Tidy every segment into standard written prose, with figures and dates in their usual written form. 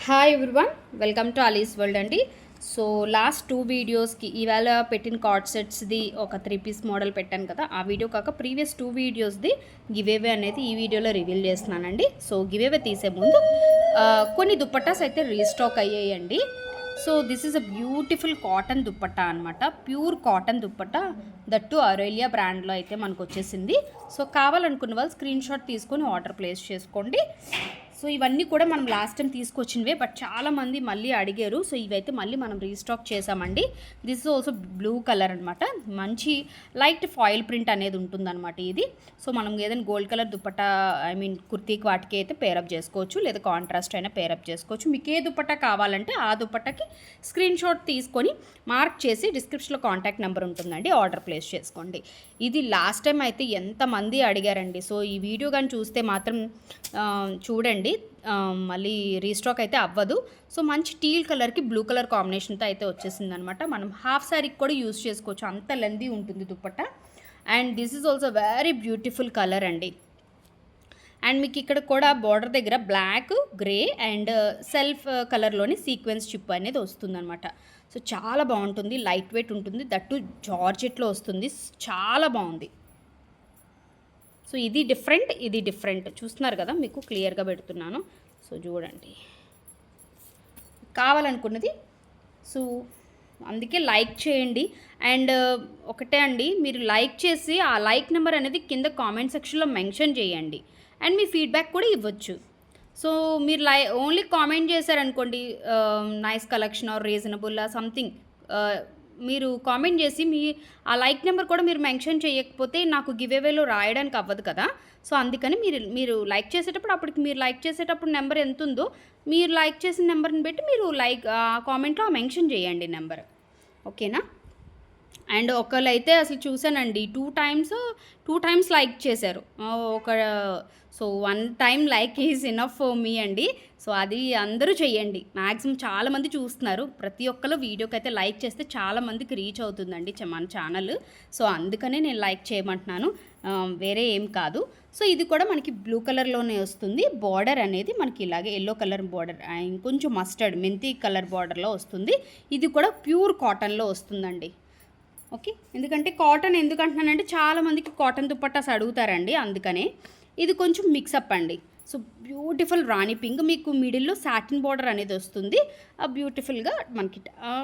Hi everyone, welcome to Ali's world అండి. So last 2 వీడియోస్కి ఇవాళ పెట్టిన కార్డ్ సెట్స్ది ఒక 3 పీస్ మోడల్ పెట్టాను కదా, ఆ వీడియో కాక ప్రీవియస్ 2 వీడియోస్ది గివేవే అనేది ఈ వీడియోలో రివీల్ చేస్తున్నానండి. సో గివేవే తీసే ముందు కొన్ని దుప్పట్టాస్ అయితే రీస్టాక్ అయ్యాయండి. So this is a beautiful cotton dupatta అనమాట, pure cotton dupatta, that Aurelia బ్రాండ్లో అయితే మనకు వచ్చేసింది. సో కావాలనుకున్న వాళ్ళు స్క్రీన్ షాట్ తీసుకొని ఆర్డర్ ప్లేస్ చేసుకోండి. సో ఇవన్నీ కూడా మనం లాస్ట్ టైం తీసుకొచ్చినవే, బట్ చాలామంది మళ్ళీ అడిగారు. సో ఇవైతే మళ్ళీ మనం రీస్టాక్ చేసామండి. This is also blue colour అనమాట, మంచి లైట్ ఫాయిల్ ప్రింట్ అనేది ఉంటుందన్నమాట ఇది. సో మనం ఏదైనా గోల్డ్ కలర్ దుప్పట్టా కుర్తీకి వాటికి అయితే పేరప్ చేసుకోవచ్చు, లేదా కాంట్రాస్ట్ అయినా పేరప్ చేసుకోవచ్చు. మీకు ఏ దుప్పట్టా కావాలంటే ఆ దుప్పట్టాకి స్క్రీన్ షాట్ తీసుకొని మార్క్ చేసి డిస్క్రిప్షన్లో కాంటాక్ట్ నెంబర్ ఉంటుందండి, ఆర్డర్ ప్లేస్ చేసుకోండి. ఇది లాస్ట్ టైం అయితే ఎంతమంది అడిగారండి. సో ఈ వీడియో కానీ చూస్తే మాత్రం చూడండి, మళ్ళీ రీస్టాక్ అయితే అవ్వదు. సో మంచి టీల్ కలర్కి బ్లూ కలర్ కాంబినేషన్తో అయితే వచ్చేసింది అనమాట. మనం హాఫ్ శారీకి కూడా యూస్ చేసుకోవచ్చు, అంత లెందీ ఉంటుంది dupatta. And this is also very beautiful colour అండి. అండ్ మీకు ఇక్కడ కూడా బార్డర్ దగ్గర బ్లాక్, గ్రే అండ్ సెల్ఫ్ కలర్లోని సీక్వెన్స్ చిప్ అనేది వస్తుందన్నమాట. సో చాలా బాగుంటుంది, లైట్ వెయిట్ ఉంటుంది, దట్టు జార్జెట్లో వస్తుంది, చాలా బాగుంది. సో ఇది డిఫరెంట్ చూస్తున్నారు కదా, మీకు క్లియర్గా పెడుతున్నాను. సో చూడండి, కావాలనుకున్నది సో అందుకే లైక్ చేయండి. అండ్ ఒకటే అండి, మీరు లైక్ చేసి ఆ లైక్ నెంబర్ అనేది కింద కామెంట్ సెక్షన్లో మెన్షన్ చేయండి. అండ్ మీ ఫీడ్బ్యాక్ కూడా ఇవ్వచ్చు. సో మీరు ఓన్లీ కామెంట్ చేశారనుకోండి, nice collection or reasonable something, మీరు కామెంట్ చేసి మీ ఆ లైక్ నెంబర్ కూడా మీరు మెన్షన్ చేయకపోతే నాకు గివేవేలో రాయడానికి అవ్వదు కదా. సో అందుకని మీరు లైక్ చేసేటప్పుడు, అప్పటికి మీరు లైక్ చేసేటప్పుడు నెంబర్ ఎంత ఉందో మీరు లైక్ చేసిన నెంబర్ని బట్టి మీరు కామెంట్లో మెన్షన్ చేయండి నెంబర్, ఓకేనా. అండ్ ఒకళ్ళైతే అసలు చూసానండి, టూ టైమ్స్ లైక్ చేశారు. ఒక so 1 time like is enough for me అండి. సో అది అందరూ చెయ్యండి, మ్యాక్సిమం చాలామంది చూస్తున్నారు. ప్రతి ఒక్కరు వీడియోకి అయితే లైక్ చేస్తే చాలామందికి రీచ్ అవుతుందండి మన ఛానల్. సో అందుకనే నేను లైక్ చేయమంటున్నాను, వేరే ఏం కాదు. సో ఇది కూడా మనకి బ్లూ కలర్లోనే వస్తుంది. బార్డర్ అనేది మనకి ఇలాగే ఎల్లో కలర్ బార్డర్, ఇంకొంచెం మస్టర్డ్ మెంతి కలర్ బార్డర్లో వస్తుంది. ఇది కూడా ప్యూర్ కాటన్లో వస్తుందండి, ఓకే. ఎందుకంటే కాటన్ ఎందుకు అంటున్నానంటే చాలామందికి కాటన్ దుప్పట్టాస్ అడుగుతారండి, అందుకనే. ఇది కొంచెం మిక్సప్ అండి. సో బ్యూటిఫుల్ రాణి పింక్, మీకు మిడిల్లో సాటిన్ బార్డర్ అనేది వస్తుంది. బ్యూటిఫుల్గా మనకి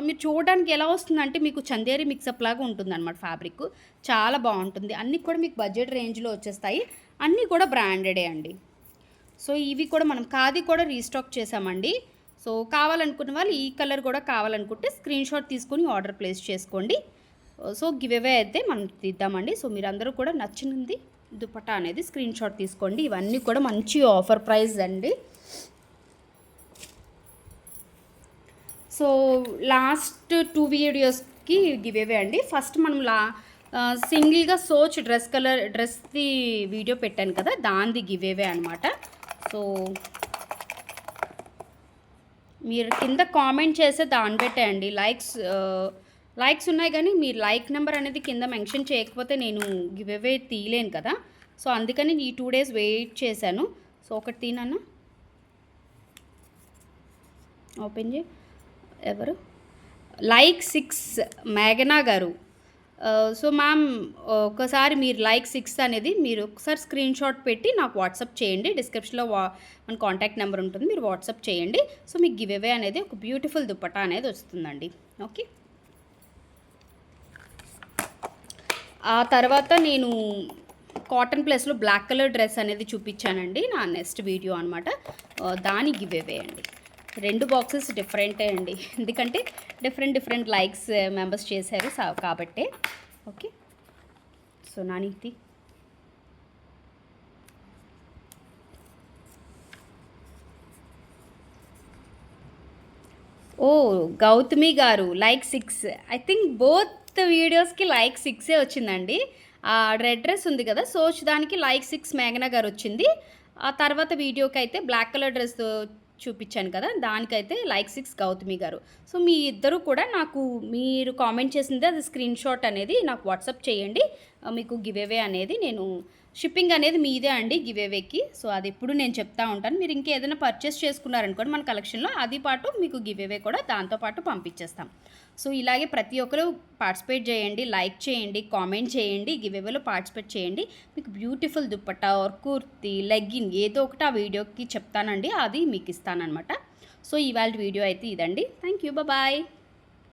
మీరు చూడడానికి ఎలా వస్తుందంటే మీకు చందేరి మిక్సప్ లాగా ఉంటుంది అనమాట. ఫ్యాబ్రిక్ చాలా బాగుంటుంది. అన్నీ కూడా మీకు బడ్జెట్ రేంజ్లో వచ్చేస్తాయి, అన్నీ కూడా బ్రాండెడే అండి. సో ఇవి కూడా మనం ఖాదీ కూడా రీస్టాక్ చేసామండి. సో కావాలనుకున్న వాళ్ళు ఈ కలర్ కూడా కావాలనుకుంటే స్క్రీన్ షాట్ తీసుకొని ఆర్డర్ ప్లేస్ చేసుకోండి. సో గివేవే అయితే మనం తీద్దామండి. సో మీరందరూ కూడా నచ్చినది దుపట్టా అనేది స్క్రీన్ షాట్ తీసుకోండి. ఇవన్నీ కూడా మంచి ఆఫర్ ప్రైస్ అండి. సో లాస్ట్ 2 వీడియోస్కి గివేవే అండి. ఫస్ట్ మనం సింగిల్గా సోచ్ డ్రెస్ది వీడియో పెట్టాను కదా, దానిది గివేవే అనమాట. సో మీరు కింద కామెంట్ చేస్తే దాన్ని పెట్టేయండి. లైక్స్ ఉన్నాయి కానీ మీరు లైక్ నెంబర్ అనేది కింద మెన్షన్ చేయకపోతే నేను గివేవే తీయలేను కదా. సో అందుకని ఈ 2 డేస్ వెయిట్ చేశాను. సో ఒకటి తీనన్నా ఓపెన్ చేయి. ఎవరు లైక్ 6 మేఘనా గారు. సో మ్యామ్, ఒకసారి మీరు లైక్ 6 అనేది మీరు ఒకసారి స్క్రీన్ షాట్ పెట్టి నాకు వాట్సాప్ చేయండి. డిస్క్రిప్షన్లో మన కాంటాక్ట్ నెంబర్ ఉంటుంది, మీరు వాట్సాప్ చేయండి. సో మీకు గివేవే అనేది ఒక బ్యూటిఫుల్ దుపట్టా అనేది వస్తుందండి, ఓకే. ఆ తర్వాత నేను కాటన్ ప్లస్లో బ్లాక్ కలర్ డ్రెస్ అనేది చూపించానండి, నా నెక్స్ట్ వీడియో అనమాట. దాని గివేవే అండి. 2 బాక్సెస్ డిఫరెంటే అండి, ఎందుకంటే డిఫరెంట్ లైక్స్ మెంబర్స్ చేశారు కాబట్టే, ఓకే. సో నానిది ఓ గౌతమి గారు లైక్ 6. ఐ థింక్ బోత్ వీడియోస్కి లైక్ 6 వచ్చిందండి. ఆ రెడ్ డ్రెస్ ఉంది కదా, సోచ్ దానికి లైక్ 6 మేఘనా గారు వచ్చింది. ఆ తర్వాత వీడియోకి అయితే బ్లాక్ కలర్ డ్రెస్ చూపించాను కదా, దానికైతే లైక్ 6 గౌతమి గారు. సో మీ ఇద్దరు కూడా నాకు మీరు కామెంట్ చేసింది అది స్క్రీన్ షాట్ అనేది నాకు వాట్సాప్ చేయండి. మీకు గివేవే అనేది నేను షిప్పింగ్ అనేది మీదే అండి గివేవేకి. సో అది ఎప్పుడు నేను చెప్తా ఉంటాను. మీరు ఇంకేదైనా పర్చేస్ చేసుకున్నారనుకోండి మన కలెక్షన్లో, అది పాటు మీకు గివేవే కూడా దాంతో పాటు పంపించేస్తాం. సో ఇలాగే ప్రతి ఒక్కరు పార్టిసిపేట్ చేయండి, లైక్ చేయండి, కామెంట్ చేయండి, గివేవేలో పార్టిసిపేట్ చేయండి. మీకు beautiful dupatta or kurti, legging ఏదో ఒకటి ఆ వీడియోకి చెప్తానండి, అది మీకు ఇస్తానన్నమాట. సో ఇవాళ వీడియో అయితే ఇదండి. Thank you, bye.